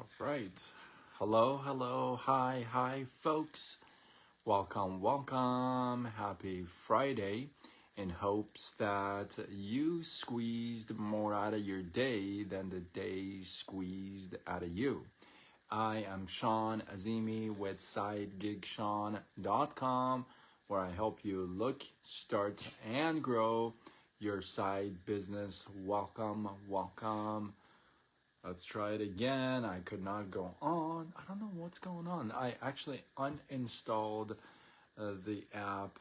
All right. Hello, hello, hi, folks. Welcome. Happy Friday. In hopes that you squeezed more out of your day than the day squeezed out of you. I am Sean Azimi with SideGigSean.com, where I help you look, start, and grow your side business. Welcome. Let's try it again. I could not go on. I don't know what's going on. I actually uninstalled the app,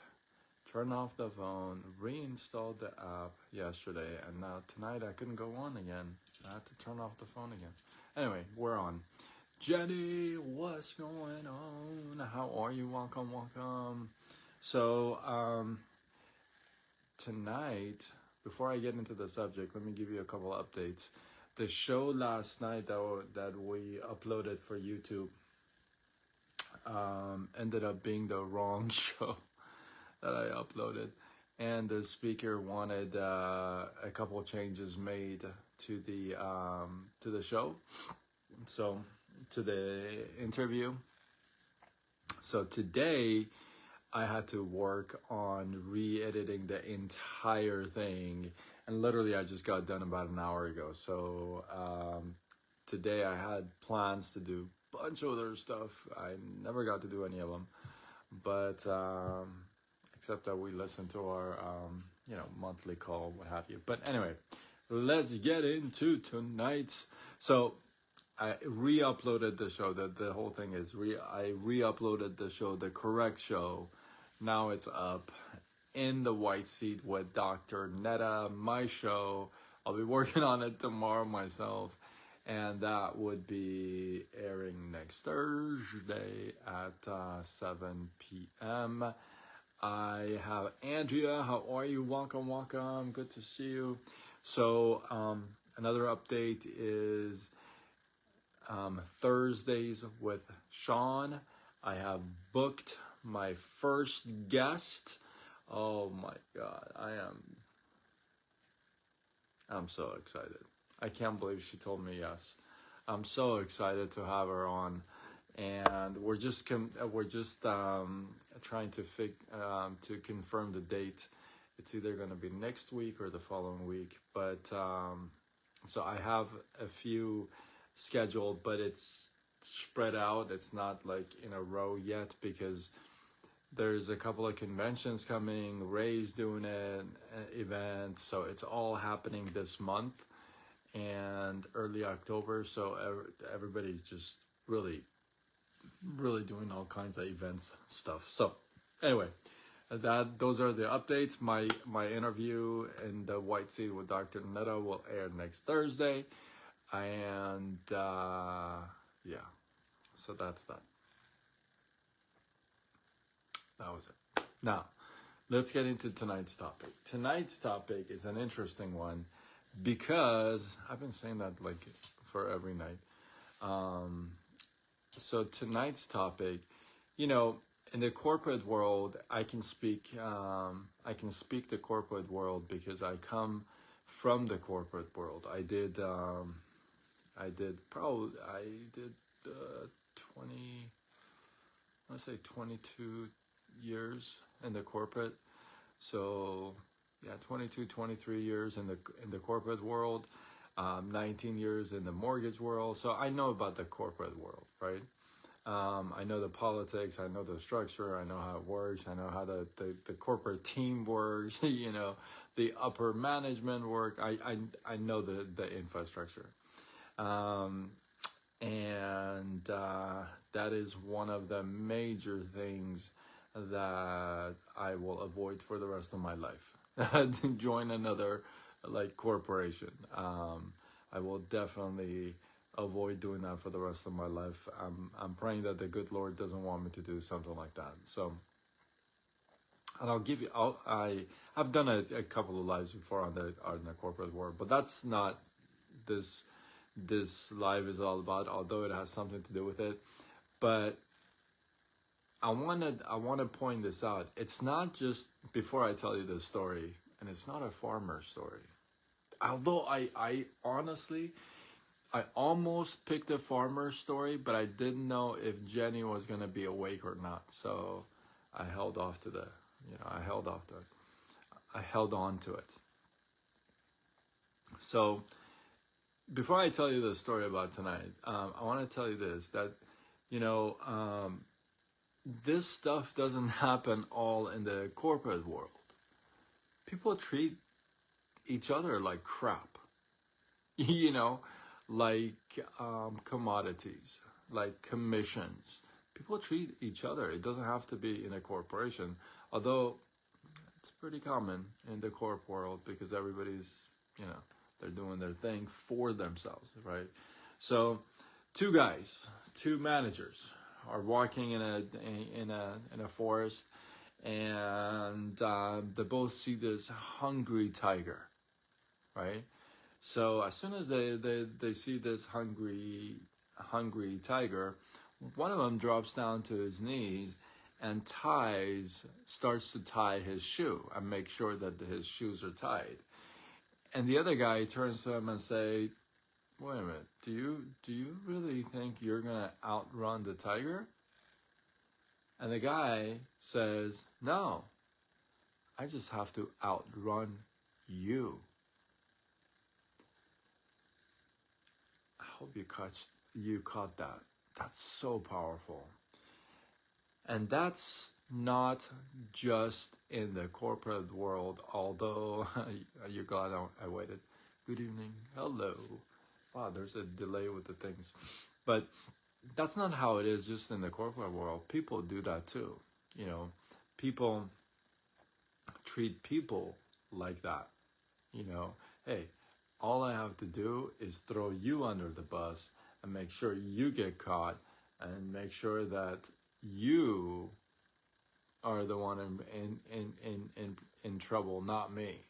turned off the phone, reinstalled the app yesterday, and now tonight I couldn't go on again. I had to turn off the phone again. Anyway, we're on. Jenny, what's going on? How are you? Welcome. So, tonight, before I get into the subject, let me give you a couple of updates. The show last night that we uploaded for YouTube ended up being the wrong show that I uploaded, and the speaker wanted a couple of changes made to the show, so to the interview. So today I had to work on re-editing the entire thing, and literally I just got done about an hour ago. So today I had plans to do a bunch of other stuff. I never got to do any of them, but except that we listened to our monthly call, what have you. But anyway, let's get into tonight's. So I re-uploaded the show. The whole thing is I re-uploaded the show, the correct show. Now it's up in the white seat with Dr. Netta, my show. I'll be working on it tomorrow myself, and that would be airing next Thursday at 7 p.m. I have Andrea. How are you? Welcome. Good to see you. So another update is Thursdays with Sean. I have booked my first guest. Oh my God, I'm so excited. I can't believe she told me yes. I'm so excited to have her on, and we're just trying to to confirm the date. It's either going to be next week or the following week, but so I have a few scheduled, but it's spread out. It's not like in a row yet because there's a couple of conventions coming. Ray's doing an event, so it's all happening this month and early October. So everybody's just really doing all kinds of events stuff. So anyway, those are the updates. My interview in the white seat with Dr. Netta will air next Thursday. And yeah, so that's that. That was it. Now, let's get into tonight's topic. Tonight's topic is an interesting one because I've been saying that like for every night. So tonight's topic, in the corporate world, I can speak the corporate world because I come from the corporate world. I did 22 years in the corporate. So yeah, 22, 23 years in the corporate world, 19 years in the mortgage world. So I know about the corporate world, right? I know the politics, I know the structure, I know how it works, I know how the corporate team works, the upper management work. I know the infrastructure. And that is one of the major things that I will avoid for the rest of my life. To join another corporation. I will definitely avoid doing that for the rest of my life. I'm praying that the good Lord doesn't want me to do something like that. So, and I'll give you. I've done a couple of lives before on the corporate world, but that's not this live is all about, although it has something to do with it. But I want to point this out. It's not just, before I tell you this story, and it's not a farmer story. Although I honestly, I almost picked a farmer story, but I didn't know if Jenny was gonna be awake or not. So I held off to the, I held off to it. I held on to it. So before I tell you the story about tonight, I want to tell you this, that, you know, this stuff doesn't happen all in the corporate world. People treat each other like crap, you know, like commodities, like commissions. People treat each other. It doesn't have to be in a corporation, although it's pretty common in the corp world because everybody's, they're doing their thing for themselves, right? So, two managers, are walking in a forest, and they both see this hungry tiger, right? So as soon as they see this hungry tiger, one of them drops down to his knees and starts to tie his shoe and make sure that his shoes are tied. And the other guy turns to him and say, "Wait a minute, do you really think you're gonna outrun the tiger?" And the guy says, "No, I just have to outrun you." I hope you caught that. That's so powerful. And that's not just in the corporate world, although you're glad I waited. Good evening. Hello. Wow, there's a delay with the things. But that's not how it is just in the corporate world. People do that too. People treat people like that. Hey, all I have to do is throw you under the bus and make sure you get caught and make sure that you are the one in trouble, not me.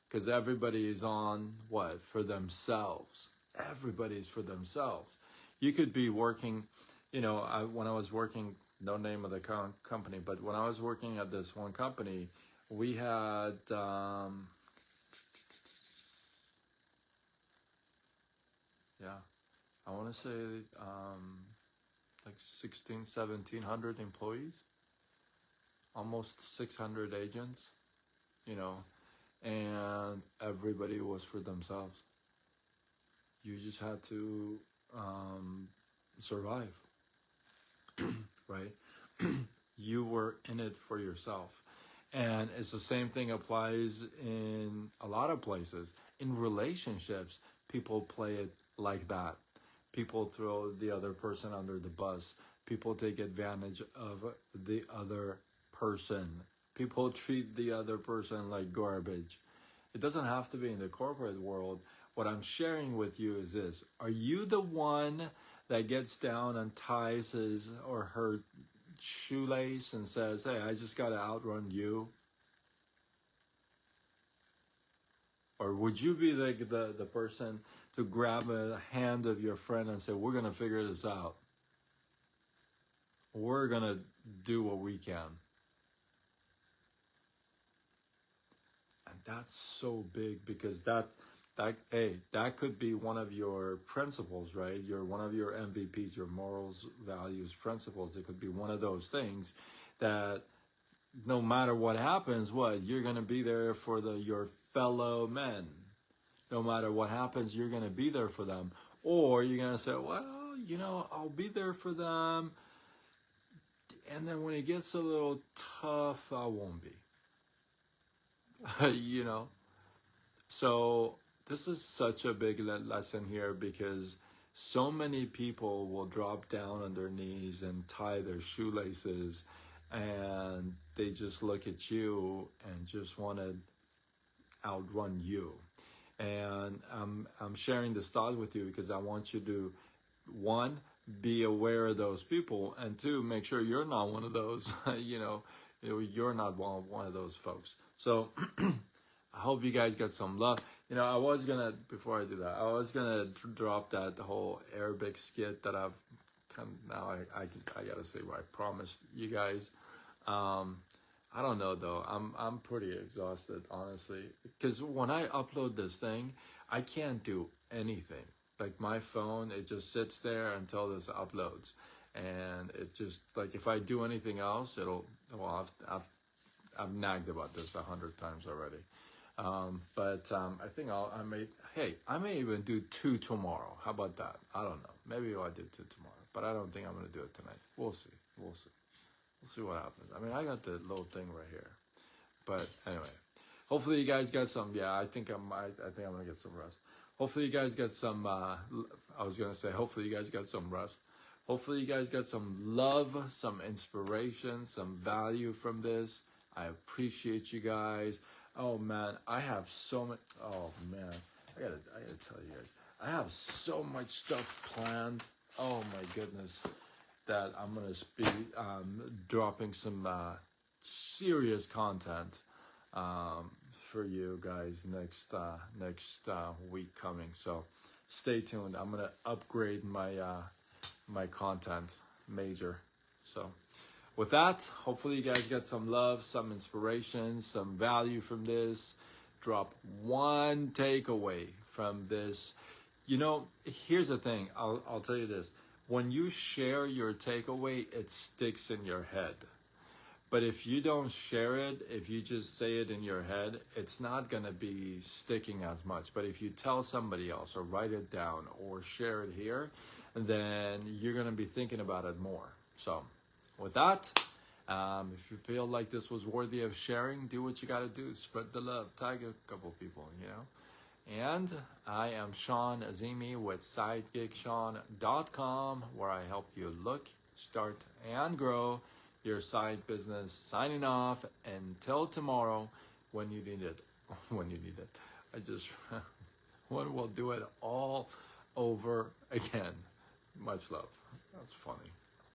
Because everybody is on what? For themselves. Everybody's for themselves. You could be working, when I was working, no name of the company, but when I was working at this one company, we had, I want to say like 1,700 employees, almost 600 agents, and everybody was for themselves. You just had to survive, right? You were in it for yourself. And it's the same thing applies in a lot of places. In relationships, people play it like that. People throw the other person under the bus. People take advantage of the other person. People treat the other person like garbage. It doesn't have to be in the corporate world. What I'm sharing with you is this. Are you the one that gets down and ties his or her shoelace and says, "Hey, I just got to outrun you"? Or would you be the person to grab a hand of your friend and say, "We're going to figure this out. We're going to do what we can"? And that's so big because that could be one of your principles, right? One of your MVPs, your morals, values, principles. It could be one of those things that no matter what happens, you're going to be there for your fellow men. No matter what happens, you're going to be there for them. Or you're going to say, "Well, I'll be there for them. And then when it gets a little tough, I won't be." So this is such a big lesson here because so many people will drop down on their knees and tie their shoelaces, and they just look at you and just want to outrun you. And I'm sharing this thought with you because I want you to, one, be aware of those people, and two, make sure you're not one of those. You're not one of those folks. So I hope you guys got some love. I was gonna, before I do that, I was gonna drop that whole Arabic skit that I've now I gotta say what I promised you guys. I don't know though. I'm pretty exhausted, honestly, because when I upload this thing, I can't do anything. Like my phone, it just sits there until this uploads, and it's just like if I do anything else, well, I've nagged about this 100 times already. But I think I may even do 2 tomorrow. How about that? I don't know. Maybe I'll do 2 tomorrow, but I don't think I'm gonna do it tonight. We'll see. We'll see. We'll see what happens. I mean, I got the little thing right here, but anyway, hopefully you guys got some. Yeah, I think I'm gonna get some rest. Hopefully you guys got some. I was gonna say, hopefully you guys got some rest. Hopefully you guys got some love, some inspiration, some value from this. I appreciate you guys. Oh man, I have so much. Oh man, I gotta tell you guys, I have so much stuff planned. Oh my goodness, that I'm gonna be dropping some serious content for you guys next week coming. So stay tuned. I'm gonna upgrade my my content major. So with that, hopefully you guys get some love, some inspiration, some value from this. Drop one takeaway from this. You know, here's the thing. I'll tell you this. When you share your takeaway, it sticks in your head. But if you don't share it, if you just say it in your head, it's not going to be sticking as much. But if you tell somebody else or write it down or share it here, then you're going to be thinking about it more. So with that, if you feel like this was worthy of sharing, do what you got to do. Spread the love. Tag a couple people, you know. And I am Sean Azimi with SideGigSean.com, where I help you look, start, and grow your side business. Signing off until tomorrow when you need it. When you need it. When we'll do it all over again. Much love. That's funny.